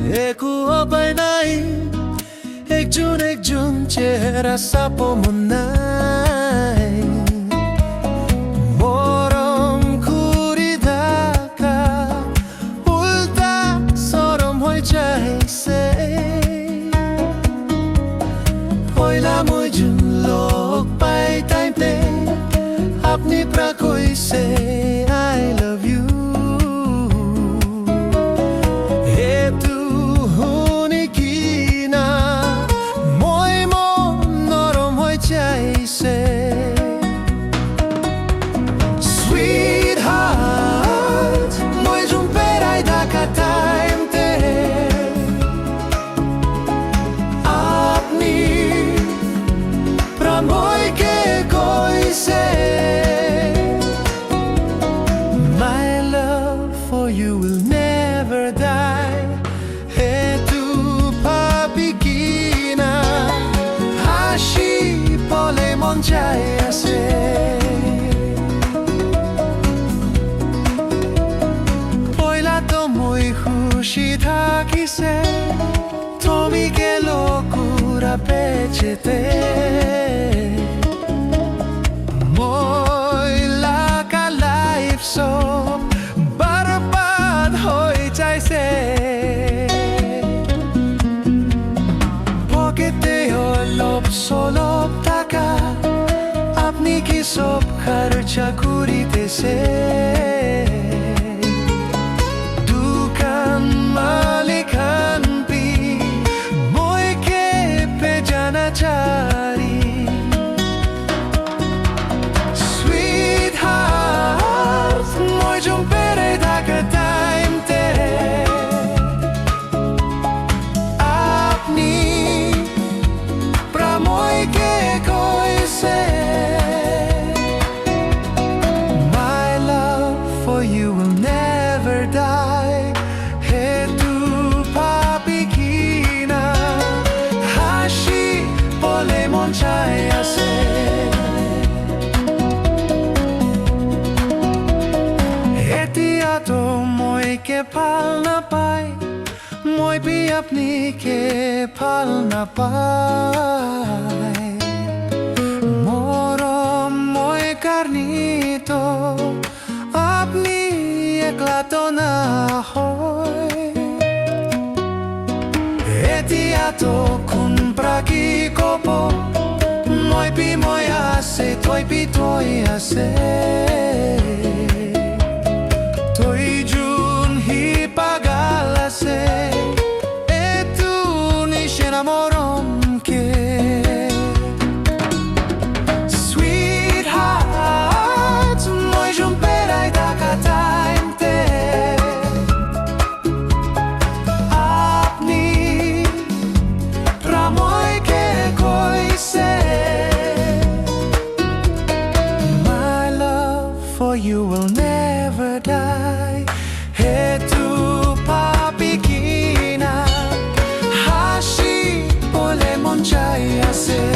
Ekuabay nai ekjun chehra sapo munai morom khuri dhaka ulta sorom hoi jaise poila moi jun lok pai time te apni pra koi se I love you Sweetheart, moi jum perai dhaka time te apni pramoi ke koi se my love for you will never die he tu papi kina hashi pole mon jai ase খুশি থাকিছে তুমি গেলো কুরা বেচেতে মই লাগা life সব বরবাদ হয়ে যাইছে পকেটে অলপ সলপ টাকা আপনি কি সব খরচা করিতেছে Sweetheart, moi jum perai dhaka time te apni pramoi ke koi se my love for you will never die he tu papi kina hashi pole mon chai ase तो moi ke phal na pai moi bhi apni ke phal na pai morom moi karni to apni ekla to na hoy etia to kun praki kopo moi bhi moi ase toi bhi toi ase Sweetheart, moi jum perai dhaka time te apni pramoi ke koi se my love for you will never die he tu papi kina hashi pole mon chai ase